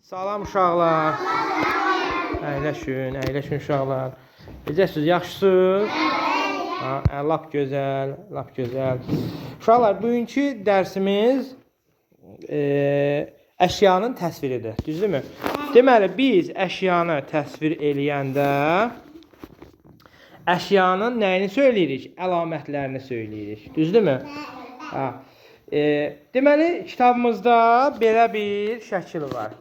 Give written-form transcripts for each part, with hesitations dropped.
Salam uşaqlar. Əyləşin uşaqlar. Necəsiniz, yaxşısınız? Lap gözəl, lap gözəl. Uşaqlar, bugünkü dərsimiz əşyanın təsviridir, düzdürmü? Deməli, biz əşyanı təsvir eləyəndə əşyanın nəyini söyləyirik? Əlamətlərini söyləyirik, düzdürmü? Deməli, kitabımızda belə bir şəkil var.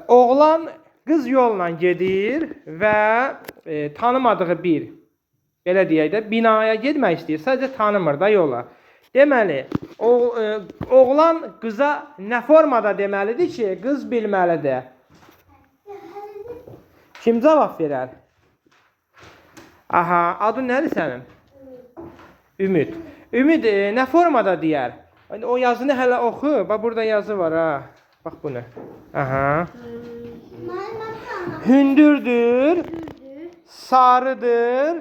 Oğlan qız yolla gedir və tanımadığı bir, belə deyək də, binaya getmək istəyir, sadəcə tanımır da yola. Deməli, oğlan qıza nə formada deməlidir ki, qız bilməlidir? Kim cavab verər? Aha, adın nədir sənin? Ümid. Ümid nə formada deyər? O yazını hələ oxu. Bax, burada yazı var ha. Bax bunu. Aha. Hündürdür. Sarıdır.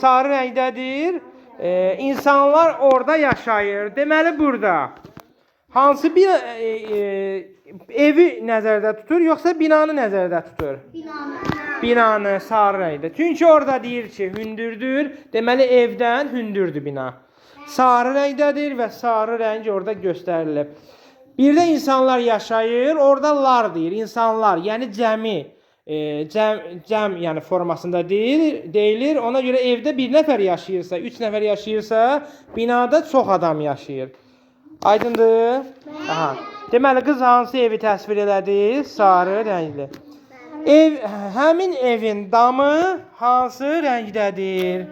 Sarı rəngdədir. İnsanlar orada yaşayır. Deməli, burada hansı bir evi nəzərdə tutur, yoxsa binanı nəzərdə tutur? Binanı sarı rəngdə. Çünki orada deyir ki, hündürdür. Deməli, evdən hündürdür bina. Sarı rəngdədir və sarı rəng orada göstərilib. Bir də insanlar yaşayır, orada lar deyir, insanlar, yəni cəmi, cəm yəni formasında deyilir. Ona görə evdə bir nəfər yaşayırsa, 3 nəfər yaşayırsa, binada çox adam yaşayır. Aydındır? Aha. Deməli, qız hansı evi təsvir elədi? Sarı rəngli. Həmin evin damı hansı rəngdədir?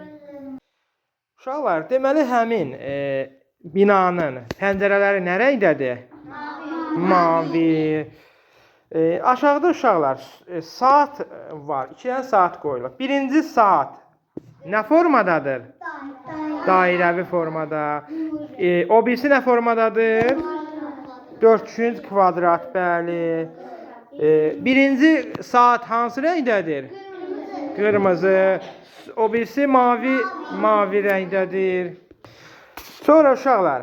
Uşaqlar, deməli, həmin binanın pəncərələri nə rəngdədir? Mavi. Aşağıda uşaqlar, saat var. 2 dənə saat qoyulub. Birinci saat nə formadadır? Dairəvi formada. O birisi nə formadadır? 400 kvadrat, bəli. Birinci saat hansı rəngdədir? Qırmızı. O birisi mavi rəngdədir. Sonra uşaqlar,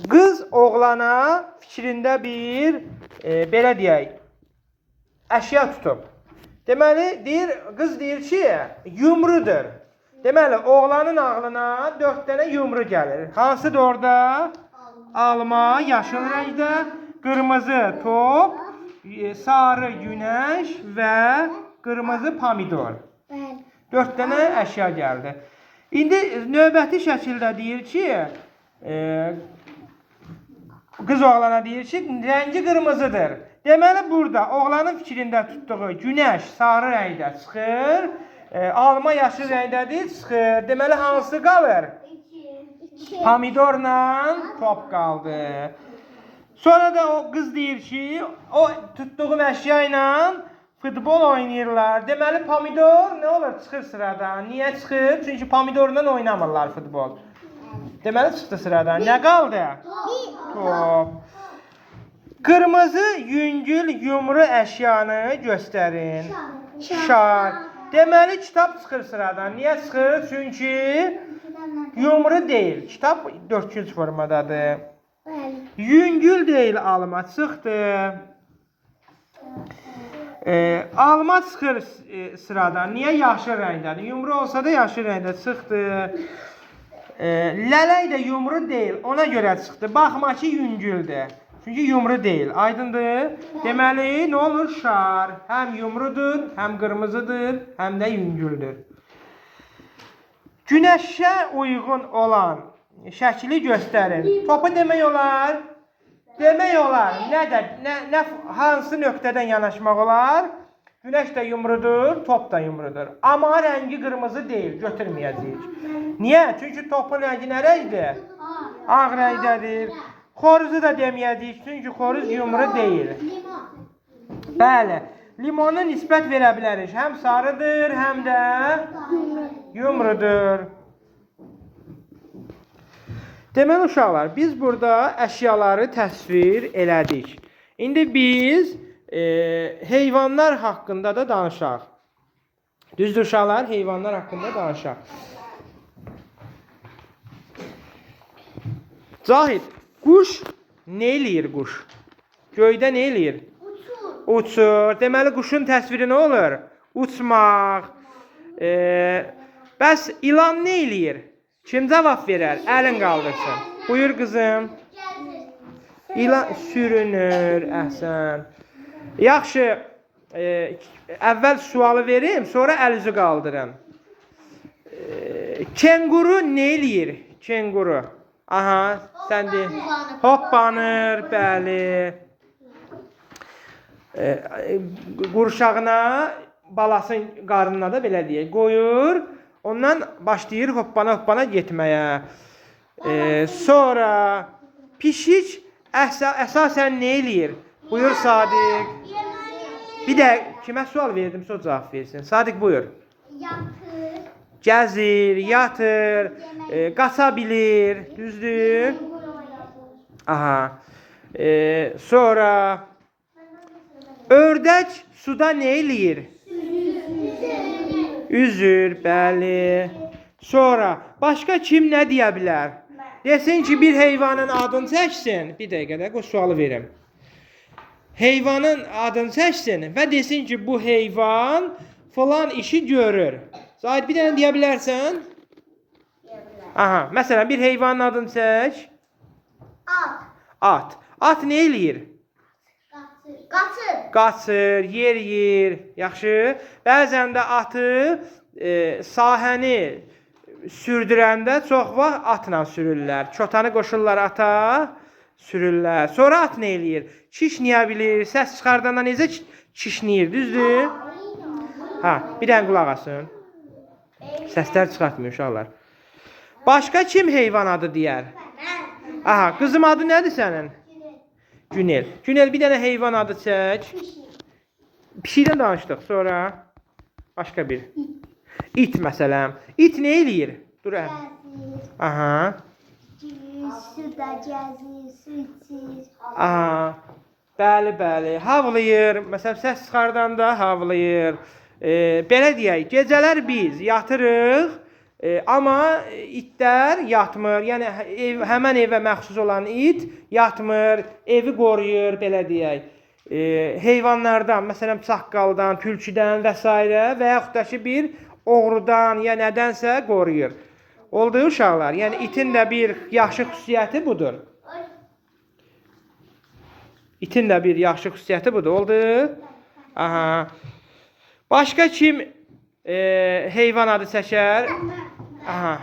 qız oğlana fikrində bir, belə deyək, əşya tutub. Deməli, qız deyir ki, yumrudur. Deməli, oğlanın ağlına 4 dənə yumru gəlir. Hansıdır orada? Alma, yaşıl rəngdə, qırmızı top, sarı günəş və qırmızı pomidor. 4 dənə əşya gəldi. İndi növbəti şəkildə deyir ki, qız oğlana deyir ki, rəngi qırmızıdır. Deməli, burada oğlanın fikrində tutduğu günəş sarı rəngdə çıxır, alma yaşıl rəngdədir, çıxır. Deməli, hansı qalır? Pomidorla top qaldı. Sonra da o qız deyir ki, o tutduğum əşya ilə futbol oynayırlar. Deməli, pomidor nə olur? Çıxır sıradan. Niyə çıxır? Çünki pomidorla oynamırlar futbol. Deməli, çıxdı sıradan. Nə qaldı? Top. Qırmızı, yüngül, yumru əşyanı göstərin. Şar. Deməli, kitab çıxır sıradan. Niyə çıxır? Çünki yumru deyil. Kitab 400 formadadır. Yüngül deyil, alma çıxdı. Alma çıxır sıradan. Niyə? Yaşıl rəngdədir. Yumru olsa da yaşıl rəngdə çıxdı. Lələk də yumru deyil. Ona görə çıxdı. Baxma ki, yüngüldür. Çünki yumru deyil. Aydındır? Deməli, nə olur? Şar. Həm yumrudur, həm qırmızıdır, həm də yüngüldür. Günəşə uyğun olan şəkli göstərin. Topu demək olar. Demək olar, hansı nöqtədən yanaşmaq olar? Günəş də yumrudur, top da yumrudur. Amma rəngi qırmızı deyil, götürməyəcəyik. Niyə? Çünki topun rəngi nə rəngdir? Ağ rəngdədir. Xoruzu da deməyəcəyik, çünki xoruz yumru deyil. Bəli, limona nisbət verə bilərik. Həm sarıdır, həm də yumrudur. Deməli, uşaqlar, biz burada əşyaları təsvir elədik. İndi biz heyvanlar haqqında da danışaq. Düzdür, uşaqlar, heyvanlar haqqında danışaq. Zahid, Quş nə eləyir quş? Göydə nə eləyir? Uçur. Deməli quşun təsviri nə olur? Uçmaq. Bəs ilan nə eləyir? Kim cavab verər? Əlin qaldırsın. Buyur qızım. İlan sürünür. Əhsən. Yaxşı. Əvvəl sualı verim, sonra əlizi qaldırın. Kenguru nə eləyir? Kenguru. Aha, sən de. Hoppanır, bəli. Qurşağına, balasının qarnına da belə deyək, qoyur. Ondan başlayır hoppana getməyə. Sonra pişik əsasən nə eləyir? Buyur Sadiq. Bir də kimə sual verdim, o cavab versin. Sadiq buyur. Yatır. Gəzir, yatır, qaça bilir, düzdür? Aha. Sonra ördək suda nə eləyir? Üzür, bəli. Sonra başqa kim nə deyə bilər? Desin ki, bir heyvanın adını çəksin. Bir dəqiqə, o sualı verim. Heyvanın adını çəksin və desin ki, bu heyvan falan işi görür. Zahid bir dənə deyə bilərsən? Aha, məsələn, bir heyvanın adını çək. At. At. At nə eləyir? Qaçır. Qaçır, yeriyir. Yaxşı. Bəzən də atı sahəni sürdürəndə çox vaxt atla sürürlər. Çotanı qoşurlar ata, sürürlər. Sonra at nə eləyir? Kişniyə bilir. Səs çıxardanda necə kişniyir, düzdür? Ha, bir dənə qulaq asın. Səslər çıxartmıyor uşaqlar. Başqa kim heyvan adı deyər? Aha, qızım adı nədir sənin? Günel. Günel bir dənə heyvan adı çək. Pişikdən danışdıq. Sonra başqa bir. İt məsələn. İt nə eləyir? Dur. Aha. Suda gəzir, su içir. Aha. Bəli, bəli. Havlayır. Məsələn, səs çıxardanda havlayır. Belə deyək, gecələr biz yatırıq, amma itlər yatmır. Yəni həmən evə məxsus olan it yatmır, evi qoruyur, belə deyək. Heyvanlardan, məsələn, çaqqaldan, tülküdən və s. və yaxud da ki, bir oğrudan ya nədənsə qoruyur. Oldu uşaqlar? Yəni itin də bir yaxşı xüsusiyyəti budur. İtin də bir yaxşı xüsusiyyəti budur. Oldu? Aha. Başqa kim heyvan adı çəkər? Aha.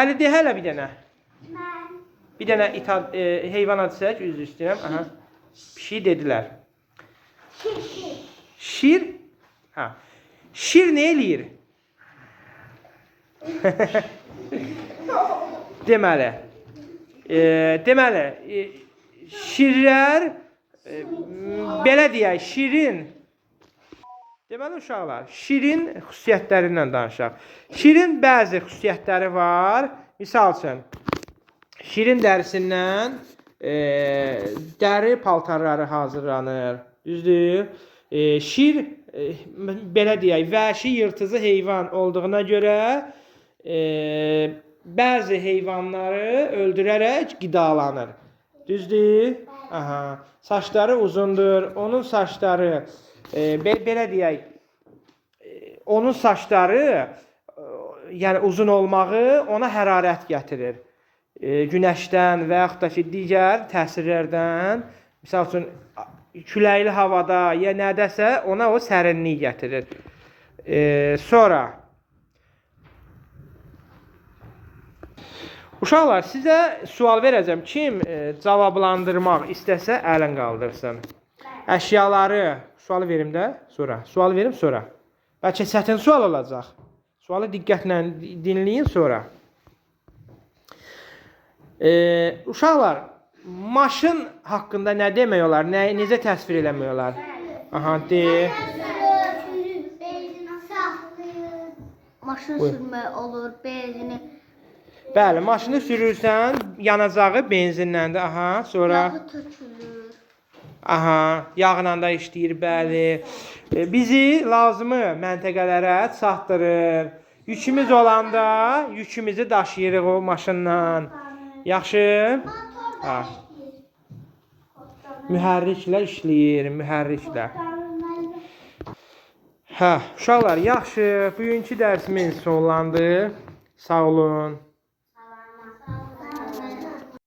Əli de hələ bir dənə. Bir dənə heyvan adı çək, üzr istəyirəm. Aha. Pişik dedilər. Şir? Ha. Şir nə eləyir? Deməli. Şirlər belə deyək, şirin. Deməli uşaqlar, şirin xüsusiyyətlərindən danışaq. Şirin bəzi xüsusiyyətləri var. Misal üçün, şirin dərisindən dəri paltarları hazırlanır. Düzdür? Şir, belə deyək, vəhşi yırtıcı heyvan olduğuna görə bəzi heyvanları öldürərək qidalanır. Düzdür? Aha. Saçları uzundur. Onun saçları belə deyək, onun saçları yəni uzun olmağı ona hərarət gətirir. Günəşdən və yaxud da ki, digər təsirlərdən, misal üçün, küləkli havada ya nədəsə ona o sərinlik gətirir. Sonra, uşaqlar, sizə sual verəcəm. Kim cavablandırmaq istəsə, əlin qaldırsın. Əşyaları, sualı verim də, sonra. Sualı verim, sonra. Bəlkə çətin sual olacaq. Sualı diqqətlə dinləyin, sonra. Uşaqlar, maşın haqqında nə demək olar, necə təsvir eləmək olar? Aha, de. Maşın sürmək olur, benzini. Bəli, maşını sürürsən, yanacağı benzinləndir. Aha, sonra. Yağı tökülür. Aha, yağla da işləyir, bəli. Bizi lazımı məntəqələrə çatdırır. Yükümüz olanda yükümüzü daşıyırıq o maşınla. Yaxşı? Mühərriklə işləyir, mühərriklə. Hə, uşaqlar, yaxşı. Bugünkü dərsimiz sonlandı. Sağ olun.